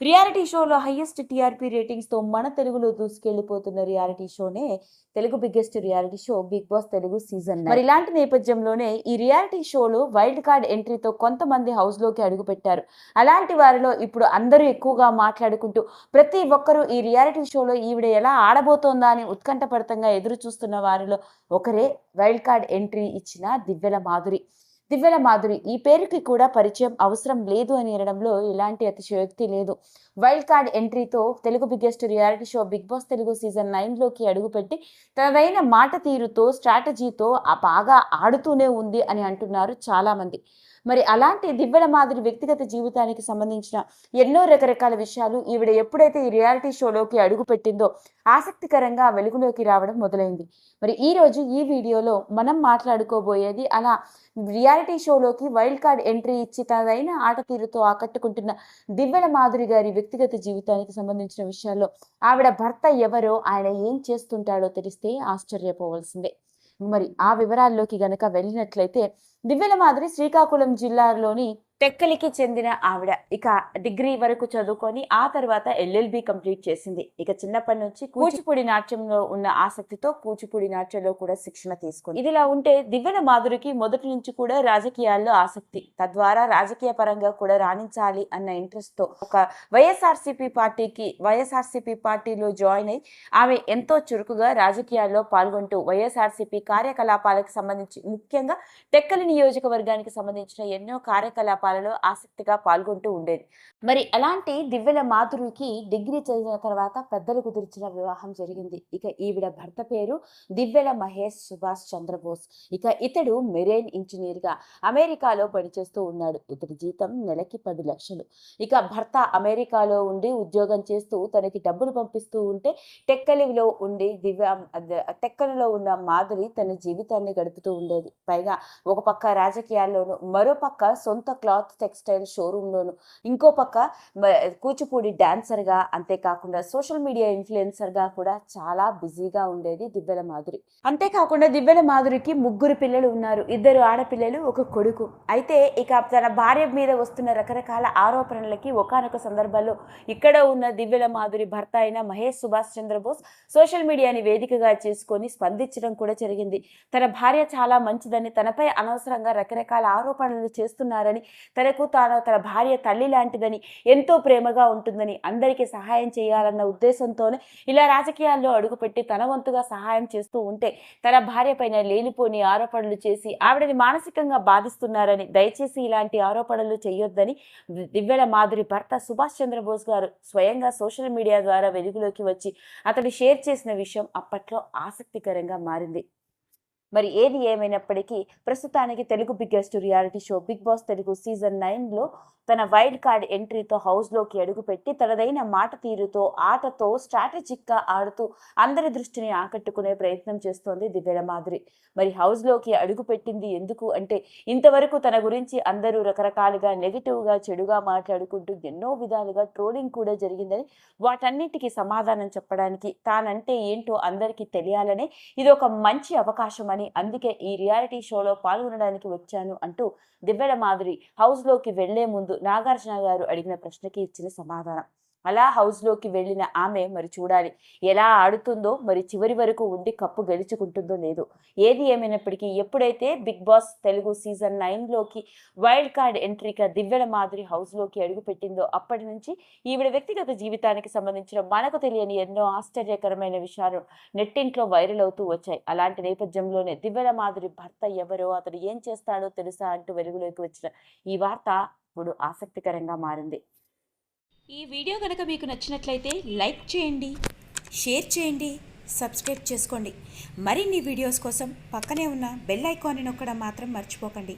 Reality షోలో highest TRP ratings తో మన తెలుగులో దూసుకెళ్లిపోతున్న రియాలిటీ షోనే Telugu biggest reality show Bigg Boss Telugu season 9. మరి ఇలాంటి నేపథ్యంలోనే ఈ రియాలిటీ షోలో వైల్డ్ కార్డ్ ఎంట్రీతో కొంతమంది హౌస్ లోకి అడుగుపెట్టారు. అలాంటి వారిలో ఇప్పుడు అందరూ ఎక్కువగా మాట్లాడుకుంటూ ప్రతి ఒక్కరూ ఈ రియాలిటీ షోలో ఈవిడ ఎలా ఆడబోతోందా అని ఉత్కంఠభరితంగా ఎదురు చూస్తున్న వారిలో ఒకరే వైల్డ్ కార్డ్ ఎంట్రీ ఇచ్చిన దివ్యల మాధురి ఈ పేరుకి కూడా పరిచయం అవసరం లేదు అని అనడంలో ఎలాంటి అతిశయోక్తి లేదు. వైల్డ్ కార్డ్ ఎంట్రీతో Telugu biggest reality show Bigg Boss Telugu season 9లోకి అడుగుపెట్టి తనదైన మాట తీరుతో స్ట్రాటజీతో బాగా ఆడుతూనే ఉంది అని అంటున్నారు చాలా మంది. మరి అలాంటి దివ్యల మాధురి వ్యక్తిగత జీవితానికి సంబంధించిన ఎన్నో రకరకాల విషయాలు ఈవిడ ఎప్పుడైతే ఈ రియాలిటీ షోలోకి అడుగు పెట్టిందో ఆసక్తికరంగా వెలుగులోకి రావడం మొదలైంది. మరి ఈ రోజు ఈ వీడియోలో మనం మాట్లాడుకోబోయేది అలా రియాలిటీ షోలోకి వైల్డ్ కార్డ్ ఎంట్రీ ఇచ్చి తనదైన ఆట తీరుతో ఆకట్టుకుంటున్న దివ్యల మాధురి గారి వ్యక్తిగత జీవితానికి సంబంధించిన విషయాల్లో ఆవిడ భర్త ఎవరో, ఆయన ఏం చేస్తుంటాడో తెలిస్తే ఆశ్చర్యపోవాల్సిందే. మరి ఆ వివరాల్లోకి గనక వెళ్ళినట్లయితే దివ్యల మాధురి శ్రీకాకుళం జిల్లాలోని టెక్కలికి చెందిన ఆవిడ. ఇక డిగ్రీ వరకు చదువుకొని ఆ తర్వాత ఎల్ఎల్బి కంప్లీట్ చేసింది. ఇక చిన్నప్పటి నుంచి కూచిపూడి నాట్యంలో ఉన్న ఆసక్తితో కూచిపూడి నాట్యంలో కూడా శిక్షణ తీసుకుంది. ఇదిలా ఉంటే దివ్యల మాధురికి మొదటి నుంచి కూడా రాజకీయాల్లో ఆసక్తి, తద్వారా రాజకీయ పరంగా కూడా రాణించాలి అన్న ఇంట్రెస్ట్ తో ఒక వైఎస్ఆర్సీపీ పార్టీలో జాయిన్ అయి ఆమె ఎంతో చురుకుగా రాజకీయాల్లో పాల్గొంటూ వైఎస్ఆర్సీపీ కార్యకలాపాలకు సంబంధించి ముఖ్యంగా టెక్కలి నియోజకవర్గానికి సంబంధించిన ఎన్నో కార్యకలాపాలు ఆసక్తిగా పాల్గొంటూ ఉండేది. మరి అలాంటి దివ్యల మాధురికి డిగ్రీ చదివిన తర్వాత పెద్దలు కుదిర్చిన వివాహం జరిగింది. ఇక ఈవిడ భర్త పేరు దివ్యల మహేష్ సుభాష్ చంద్రబోస్. ఇక ఇతడు మెరైన్ ఇంజనీర్ గా అమెరికాలో పనిచేస్తూ ఉన్నాడు. ఇతడి జీతం నెలకి 10 లక్షలు. ఇక భర్త అమెరికాలో ఉండి ఉద్యోగం చేస్తూ తనకి డబ్బులు పంపిస్తూ ఉంటే టెక్కలిలో ఉన్న మాధురి తన జీవితాన్ని గడుపుతూ ఉండేది. పైగా ఒక పక్క రాజకీయాల్లోనూ, మరో పక్క సొంత క్లాత్ టెక్స్టైల్ షోరూమ్ లోను, ఇంకో పక్క కూచిపూడి డాన్సర్ గా, అంతేకాకుండా సోషల్ మీడియా ఇన్ఫ్లుయెన్సర్ గా కూడా చాలా బిజీగా ఉండేది దివ్యల మాధురి. అంతేకాకుండా దివ్యల మాధురికి 3 పిల్లలు ఉన్నారు. 2 ఆడపిల్లలు, 1 కొడుకు. అయితే ఇక తన భార్య మీద వస్తున్న రకరకాల ఆరోపణలకి ఒకానొక సందర్భంలో ఇక్కడ ఉన్న దివ్యల మాధురి భర్త అయిన మహేష్ సుభాష్ చంద్రబోస్ సోషల్ మీడియాని వేదికగా చేసుకొని స్పందించడం కూడా జరిగింది. తన భార్య చాలా మంచిదని, తనపై అనవసరంగా రకరకాల ఆరోపణలు చేస్తున్నారని, తన భార్య తల్లి లాంటిదని, ఎంతో ప్రేమగా ఉంటుందని, అందరికీ సహాయం చేయాలన్న ఉద్దేశంతోనే ఇలా రాజకీయాల్లో అడుగుపెట్టి తన వంతుగా సహాయం చేస్తూ ఉంటే తన భార్య పైన లేనిపోని ఆరోపణలు చేసి ఆవిడని మానసికంగా బాధిస్తున్నారని, దయచేసి ఇలాంటి ఆరోపణలు చేయొద్దని దివ్యల మాధురి భర్త సుభాష్ చంద్రబోస్ గారు స్వయంగా సోషల్ మీడియా ద్వారా వెలుగులోకి వచ్చి అతడు షేర్ చేసిన విషయం అప్పట్లో ఆసక్తికరంగా మారింది. మరి ఏది ఏమైనప్పటికీ ప్రస్తుతానికి Telugu biggest reality show Bigg Boss Telugu season 9లో తన వైల్డ్ కార్డ్ ఎంట్రీతో హౌస్లోకి అడుగుపెట్టి తనదైన మాట తీరుతో, ఆటతో, స్ట్రాటజిక్గా ఆడుతూ అందరి దృష్టిని ఆకట్టుకునే ప్రయత్నం చేస్తోంది దివ్యల మాధురి. మరి హౌస్లోకి అడుగుపెట్టింది ఎందుకు అంటే, ఇంతవరకు తన గురించి అందరూ రకరకాలుగా నెగిటివ్గా, చెడుగా మాట్లాడుకుంటూ ఎన్నో విధాలుగా ట్రోలింగ్ కూడా జరిగిందని, వాటన్నిటికీ సమాధానం చెప్పడానికి, తానంటే ఏంటో అందరికీ తెలియాలనే ఇది ఒక మంచి అవకాశం అని, అందుకే ఈ రియాలిటీ షోలో పాల్గొనడానికి వచ్చాను అంటూ దివ్యల మాధురి హౌస్లోకి వెళ్లే ముందు నాగార్జున గారు అడిగిన ప్రశ్నకి ఇచ్చిన సమాధానం. అలా హౌస్లోకి వెళ్ళిన ఆమె మరి చూడాలి ఎలా ఆడుతుందో, మరి చివరి వరకు ఉండి కప్పు గెలుచుకుంటుందో లేదో. ఏది ఏమైనప్పటికీ ఎప్పుడైతే బిగ్ బాస్ తెలుగు సీజన్ 9లోకి వైల్డ్ కార్డ్ ఎంట్రీగా దివ్యల మాధురి హౌస్లోకి అడుగుపెట్టిందో అప్పటి నుంచి ఈవిడ వ్యక్తిగత జీవితానికి సంబంధించిన మనకు తెలియని ఎన్నో ఆశ్చర్యకరమైన విషయాలు నెట్టింట్లో వైరల్ అవుతూ వచ్చాయి. అలాంటి నేపథ్యంలోనే దివ్యల మాధురి భర్త ఎవరో, అతడు ఏం చేస్తాడో తెలుసా అంటూ వెలుగులోకి వచ్చిన ఈ వార్త ఇప్పుడు ఆసక్తికరంగా మారింది. ఈ వీడియో కనుక మీకు నచ్చినట్లయితే లైక్ చేయండి, షేర్ చేయండి, సబ్స్క్రైబ్ చేసుకోండి. మరిన్ని వీడియోస్ కోసం పక్కనే ఉన్న బెల్ ఐకాన్ని నొక్కడం మాత్రం మర్చిపోకండి.